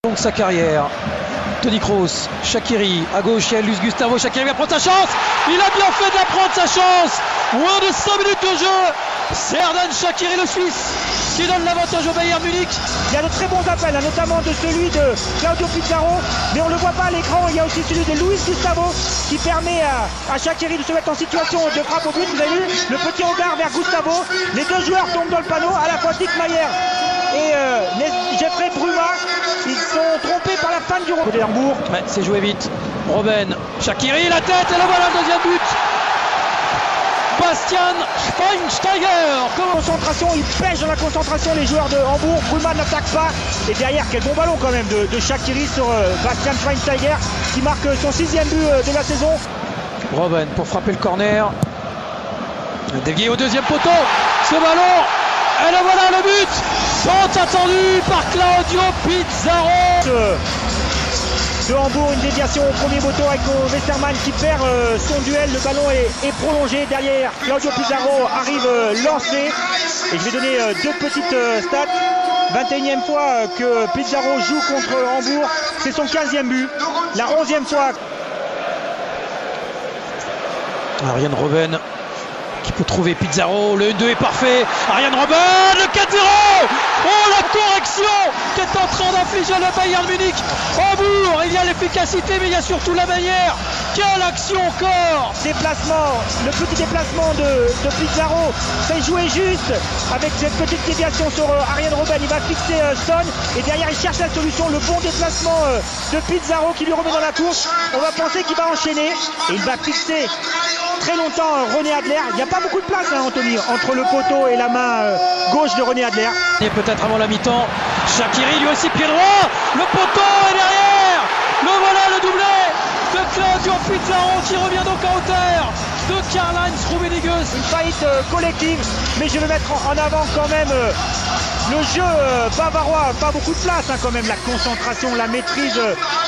Donc sa carrière. Toni Kroos, Shaqiri à gauche, il y a Luis Gustavo, Shaqiri va prendre sa chance. Il a bien fait de la prendre sa chance. Moins de 5 minutes de jeu. Xherdan Shaqiri, le Suisse, qui donne l'avantage au Bayern Munich. Il y a de très bons appels, hein, notamment de celui de Claudio Pizarro, mais on ne le voit pas à l'écran. Il y a aussi celui de Luis Gustavo qui permet à Shaqiri de se mettre en situation de frappe au but. Vous avez vu le petit regard vers Gustavo. Les deux joueurs tombent dans le panneau, à la fois Dickmayer et Jeffrey Bruma. Ils sont trompés par la fin du côté d'Hambourg. Ouais, c'est joué vite. Robben, Shaqiri, la tête, et le voilà le deuxième but. Bastian Schweinsteiger. Concentration, ils pêchent dans la concentration les joueurs de Hambourg. Bruma n'attaque pas. Et derrière, quel bon ballon quand même de Shaqiri sur Bastian Schweinsteiger qui marque son 6e but de la saison. Robben pour frapper le corner. Dévié au deuxième poteau. Ce ballon. Et le voilà le but. Sont attendus par Claudio Pizarro. De Hambourg, une déviation au premier poteau avec Westermann qui perd son duel. Le ballon est prolongé. Derrière, Claudio Pizarro arrive lancé. Et je vais donner deux petites stats. 21e fois que Pizarro joue contre Hambourg. C'est son 15e but. La 11e fois. Arjen Robben qui peut trouver Pizarro. Le 1-2 est parfait. Arjen Robben, le 4-0. Oh, la correction qu'est en train d'infliger le Bayern Munich. Hambourg, il y a l'efficacité, mais il y a surtout la manière. Quelle action encore. Déplacement, le petit déplacement de Pizarro fait jouer juste avec cette petite déviation sur Arjen Robben. Il va fixer Son et derrière il cherche la solution. Le bon déplacement de Pizarro qui lui remet dans la course. On va penser qu'il va enchaîner et il va fixer très longtemps René Adler. Il n'y a pas beaucoup de place, hein, Anthony, entre le poteau et la main gauche de René Adler. Et peut-être avant la mi-temps, Shaqiri lui aussi pied droit. Le poteau est derrière. Le voilà, le doublé de Claudio Pizarro qui revient donc à hauteur de Karl-Heinz Rummenigge. Une faillite collective, mais je vais mettre en avant quand même le jeu bavarois. Pas beaucoup de place, hein, quand même. La concentration, la maîtrise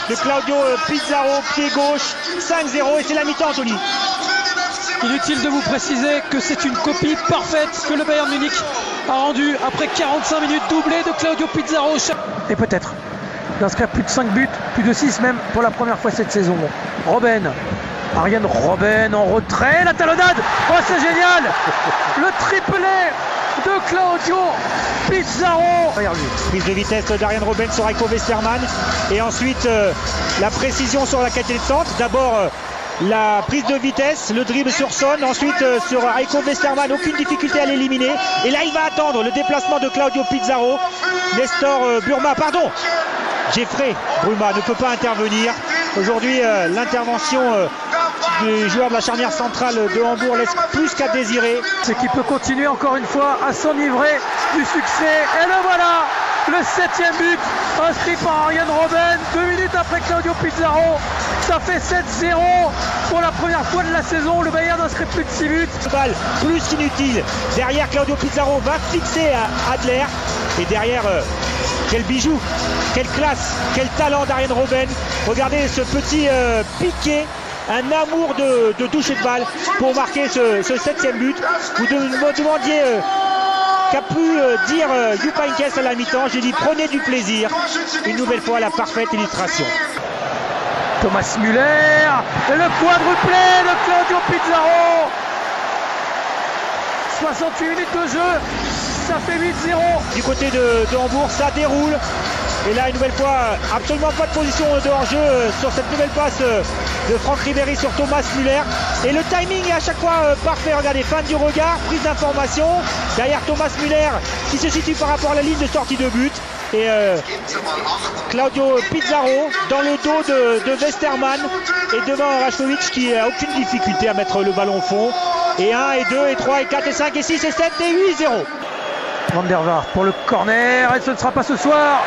de Claudio Pizarro, pied gauche, 5-0 et c'est la mi-temps, Anthony. Inutile de vous préciser que c'est une copie parfaite que le Bayern Munich a rendue après 45 minutes, doublé de Claudio Pizarro. Et peut-être d'inscrire plus de 5 buts, plus de 6 même pour la première fois cette saison. Robben, Arjen Robben en retrait, la talonnade. Oh, c'est génial. Le triplé de Claudio Pizarro. Prise de vitesse d'Arjen Robben sur Heiko Westermann et ensuite la précision sur la qualité de centre. D'abord la prise de vitesse, le dribble sur Son, ensuite sur Heiko Westermann, aucune difficulté à l'éliminer. Et là il va attendre le déplacement de Claudio Pizarro. Nestor Burma, pardon, Jeffrey Bruma ne peut pas intervenir. Aujourd'hui l'intervention du joueur de la charnière centrale de Hambourg laisse plus qu'à désirer. C'est qu'il peut continuer encore une fois à s'enivrer du succès. Et le voilà, le 7e but inscrit par Arjen Robben 2 minutes après Claudio Pizarro. Ça fait 7-0 pour la première fois de la saison. Le Bayern inscrit plus de 6 buts. Balle plus inutile. Derrière, Claudio Pizarro va fixer à Adler. Et derrière, quel bijou, quelle classe, quel talent d'Arjen Robben. Regardez ce petit piqué. Un amour de toucher de balle pour marquer ce 7e but. Vous me demandiez qu'a pu dire Jupp Heynckes à la mi-temps. J'ai dit prenez du plaisir. Une nouvelle fois la parfaite illustration. Thomas Müller et le quadruplé de Claudio Pizarro. 68 minutes de jeu, ça fait 8-0. Du côté de Hambourg, ça déroule. Et là, une nouvelle fois, absolument pas de position de hors-jeu sur cette nouvelle passe de Franck Ribéry sur Thomas Müller. Et le timing est à chaque fois parfait. Regardez, fin du regard, prise d'information. Derrière Thomas Müller qui se situe par rapport à la ligne de sortie de but. Et Claudio Pizarro dans le dos de Westermann et devant Rachkovic qui n'a aucune difficulté à mettre le ballon au fond. Et 1 et 2 et 3 et 4 et 5 et 6 et 7 et 8-0. Van der Vaart pour le corner et ce ne sera pas ce soir.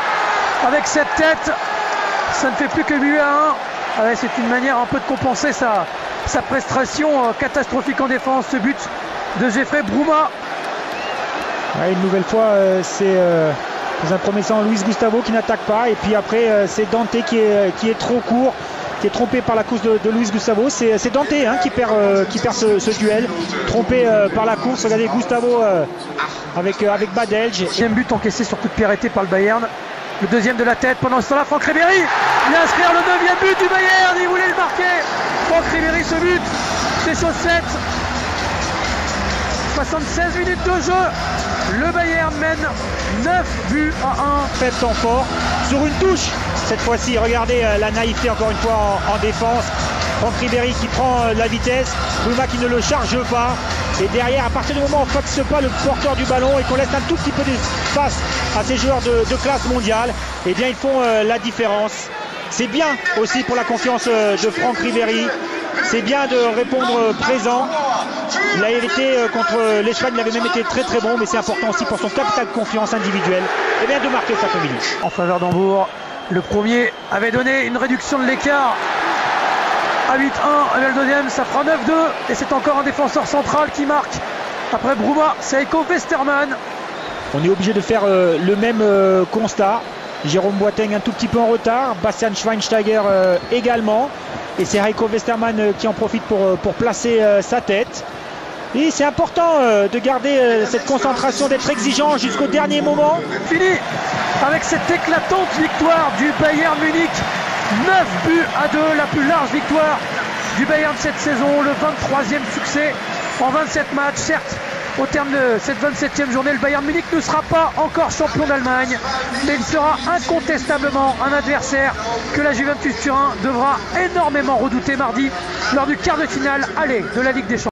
Avec cette tête, ça ne fait plus que 8-1. Ouais, c'est une manière un peu de compenser sa prestation catastrophique en défense. Ce but de Jeffrey Bruma. Ouais, une nouvelle fois, c'est dans un premier temps Luis Gustavo qui n'attaque pas. Et puis après, c'est Dante qui est trop court, qui est trompé par la course de Luis Gustavo. C'est Dante hein, qui perd ce duel. Trompé par la course. Regardez Gustavo avec Badelj. Deuxième but encaissé sur coup de pied arrêté par le Bayern. Le deuxième de la tête. Pendant ce temps-là, Franck Ribéry vient inscrire le 9e but du Bayern. Il voulait le marquer. Franck Ribéry, ce but, c'est chose faite. 76 minutes de jeu. Le Bayern mène 9 buts à 1. Fait temps fort sur une touche. Cette fois-ci, regardez la naïveté encore une fois en défense. Franck Ribéry qui prend la vitesse. Bruma qui ne le charge pas. Et derrière, à partir du moment où on ne fixe pas le porteur du ballon et qu'on laisse un tout petit peu d'espace à ces joueurs de classe mondiale, eh bien ils font la différence. C'est bien aussi pour la confiance de Franck Ribéry. C'est bien de répondre présent. Il a été contre l'Espagne, il avait même été très très bon, mais c'est important aussi pour son capital de confiance individuelle et bien de marquer cet après-midi. En faveur d'Hambourg, le premier avait donné une réduction de l'écart à 8-1, et le deuxième ça fera 9-2 et c'est encore un défenseur central qui marque. Après Bruma, c'est Heiko Westermann. On est obligé de faire le même constat. Jérôme Boateng un tout petit peu en retard, Bastian Schweinsteiger également. Et c'est Heiko Westermann qui en profite pour placer sa tête. Et c'est important de garder cette concentration, d'être exigeant jusqu'au dernier moment. Fini avec cette éclatante victoire du Bayern Munich. 9 buts à 2, la plus large victoire du Bayern cette saison. Le 23e succès en 27 matchs. Certes, au terme de cette 27e journée, le Bayern Munich ne sera pas encore champion d'Allemagne, mais il sera incontestablement un adversaire que la Juventus Turin devra énormément redouter mardi lors du quart de finale aller de la Ligue des Champions.